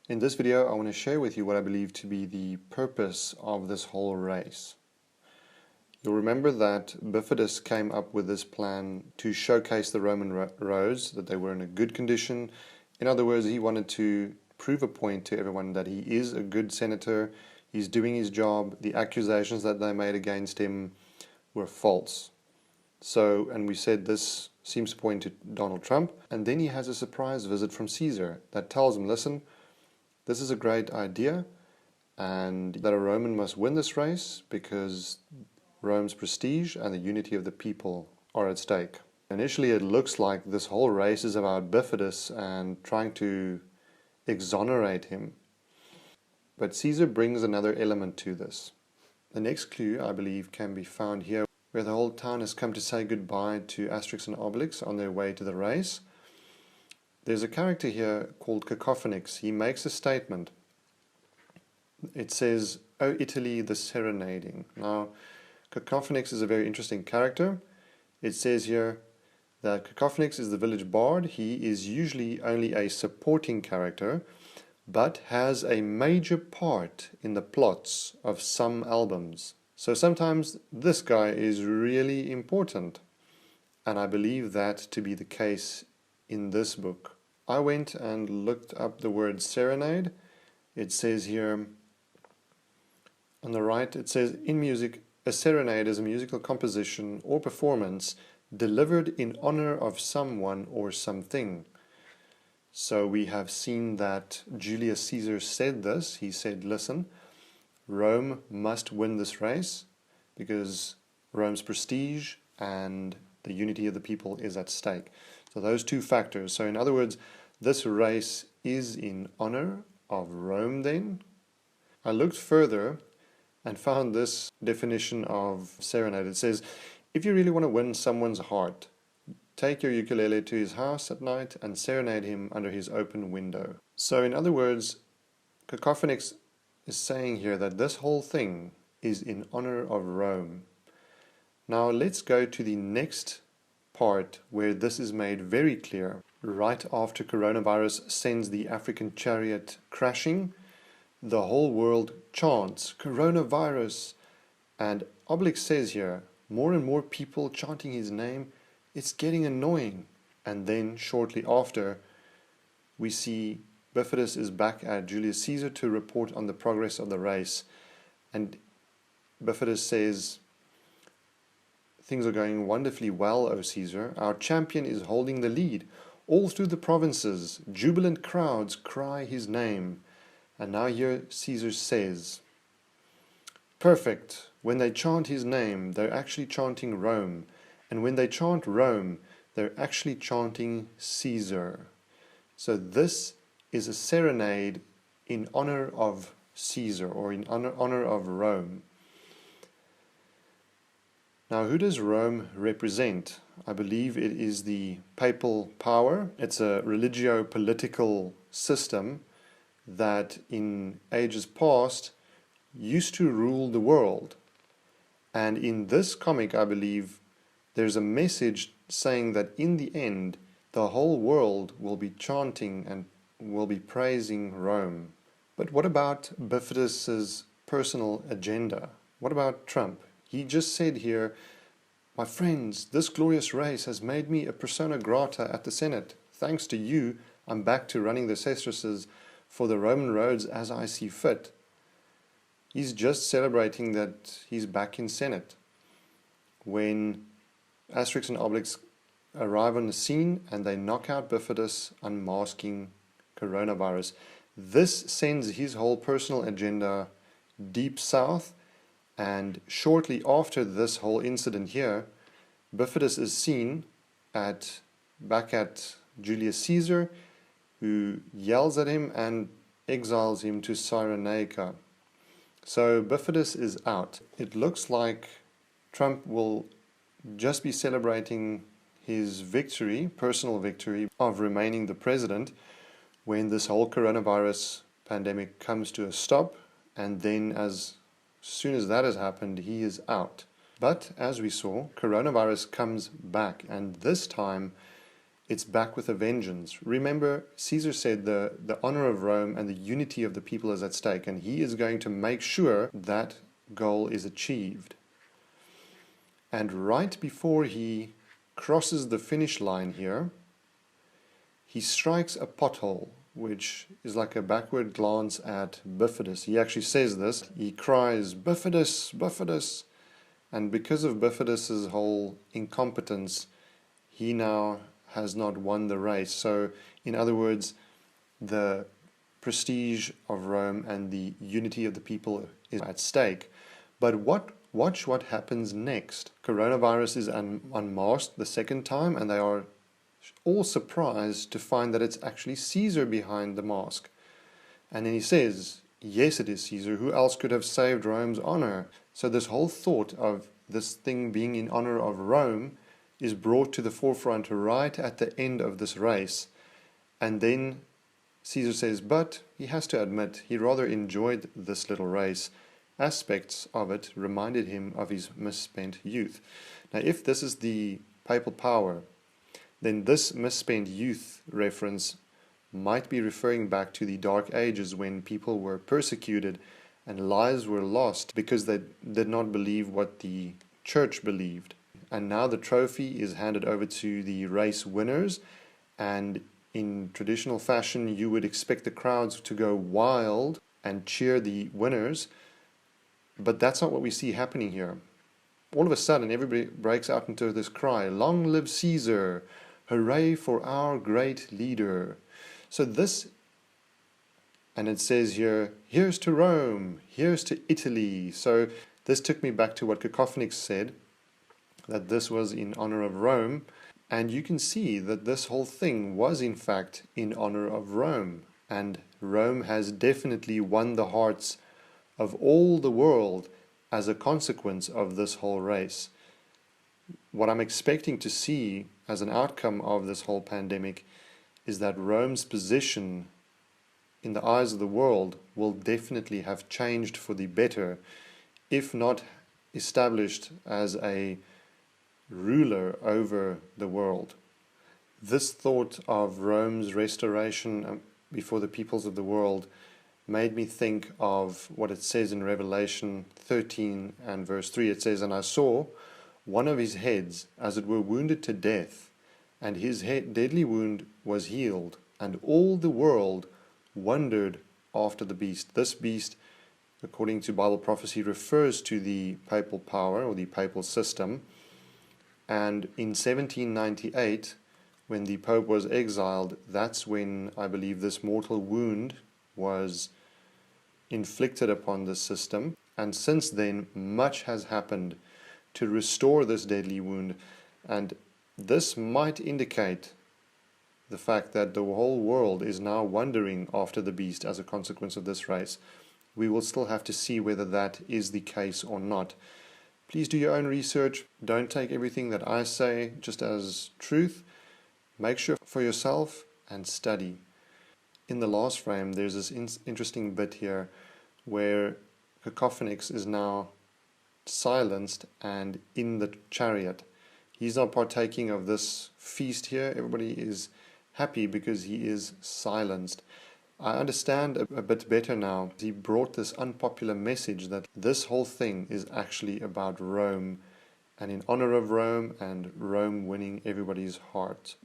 In this video, I want to share with you what I believe to be the purpose of this whole race. You'll remember that Bifidus came up with this plan to showcase the Roman roads, that they were in a good condition. In other words, he wanted to prove a point to everyone that he is a good senator, he's doing his job, the accusations that they made against him were false. So, and we said this seems to point to Donald Trump, and then he has a surprise visit from Caesar that tells him, listen, this is a great idea, and that a Roman must win this race because Rome's prestige and the unity of the people are at stake. Initially, it looks like this whole race is about Bifidus and trying to exonerate him. But Caesar brings another element to this. The next clue, I believe, can be found here, where the whole town has come to say goodbye to Asterix and Obelix on their way to the race. There's a character here called Cacophonix. He makes a statement. It says, "O Italy, the serenading." Now, Cacophonix is a very interesting character. It says here that Cacophonix is the village bard. He is usually only a supporting character, but has a major part in the plots of some albums. So sometimes this guy is really important, and I believe that to be the case in this book. I went and looked up the word serenade. It says here on the right, it says in music, a serenade is a musical composition or performance delivered in honor of someone or something. So we have seen that Julius Caesar said this. He said, listen, Rome must win this race because Rome's prestige and the unity of the people is at stake. So those two factors. So in other words, this race is in honor of Rome then. I looked further and found this definition of serenade. It says, if you really want to win someone's heart, take your ukulele to his house at night and serenade him under his open window. So in other words, Cacophonix is saying here that this whole thing is in honor of Rome. Now let's go to the next part where this is made very clear. Right after coronavirus sends the African chariot crashing, the whole world chants coronavirus, and Obelix says here, more and more people chanting his name, it's getting annoying. And then shortly after, we see Bifidus is back at Julius Caesar to report on the progress of the race, and Bifidus says, things are going wonderfully well, O Caesar. Our champion is holding the lead. All through the provinces, jubilant crowds cry his name. And now here Caesar says, perfect. When they chant his name, they're actually chanting Rome. And when they chant Rome, they're actually chanting Caesar. So this is a serenade in honor of Caesar, or in honor of Rome. Now, who does Rome represent? I believe it is the papal power. It's a religio-political system that in ages past used to rule the world. And in this comic, I believe, there's a message saying that in the end, the whole world will be chanting and will be praising Rome. But what about Bifidus's personal agenda? What about Trump? He just said here, my friends, this glorious race has made me a persona grata at the Senate. Thanks to you, I'm back to running the sesterces for the Roman roads as I see fit. He's just celebrating that he's back in Senate. When Asterix and Obelix arrive on the scene and they knock out Bifidus, unmasking coronavirus, this sends his whole personal agenda deep south. And shortly after this whole incident here, Bifidus is seen back at Julius Caesar, who yells at him and exiles him to Serenade. So Bifidus is out. It looks like Trump will just be celebrating his victory, personal victory, of remaining the president when this whole coronavirus pandemic comes to a stop, and then as soon as that has happened, he is out. But as we saw, coronavirus comes back, and this time it's back with a vengeance. Remember, Caesar said the honor of Rome and the unity of the people is at stake, and he is going to make sure that goal is achieved. And right before he crosses the finish line here, he strikes a pothole, which is like a backward glance at Bifidus. He actually says this. He cries, "Bifidus, Bifidus!" And because of Bifidus's whole incompetence, he now has not won the race. So, in other words, the prestige of Rome and the unity of the people is at stake. But watch what happens next. Coronavirus is unmasked the second time, and they are all surprised to find that it's actually Caesar behind the mask. And then he says, "Yes, it is Caesar. Who else could have saved Rome's honor?" So this whole thought of this thing being in honor of Rome is brought to the forefront right at the end of this race. And then Caesar says, but he has to admit he rather enjoyed this little race. Aspects of it reminded him of his misspent youth. Now, if this is the papal power, then this misspent youth reference might be referring back to the Dark Ages when people were persecuted and lives were lost because they did not believe what the church believed. And now the trophy is handed over to the race winners, and in traditional fashion you would expect the crowds to go wild and cheer the winners, but that's not what we see happening here. All of a sudden everybody breaks out into this cry, "Long live Caesar! Hooray for our great leader!" So this, and it says here, "Here's to Rome, here's to Italy." So this took me back to what Cacophonix said, that this was in honor of Rome, and you can see that this whole thing was in fact in honor of Rome, and Rome has definitely won the hearts of all the world as a consequence of this whole race. What I'm expecting to see as an outcome of this whole pandemic is that Rome's position in the eyes of the world will definitely have changed for the better, if not established as a ruler over the world. This thought of Rome's restoration before the peoples of the world made me think of what it says in Revelation 13 and verse 3. It says, "And I saw one of his heads as it were wounded to death, and his deadly wound was healed, and all the world wondered after the beast." This beast, according to Bible prophecy, refers to the papal power or the papal system. And in 1798, when the Pope was exiled, that's when I believe this mortal wound was inflicted upon the system. And since then, much has happened to restore this deadly wound. And this might indicate the fact that the whole world is now wondering after the beast as a consequence of this race. We will still have to see whether that is the case or not. Please do your own research. Don't take everything that I say just as truth. Make sure for yourself and study. In the last frame, there's this interesting bit here where Cacophonix is now silenced and in the chariot. He's not partaking of this feast here. Everybody is happy because he is silenced. I understand a bit better now. He brought this unpopular message that this whole thing is actually about Rome and in honor of Rome and Rome winning everybody's heart.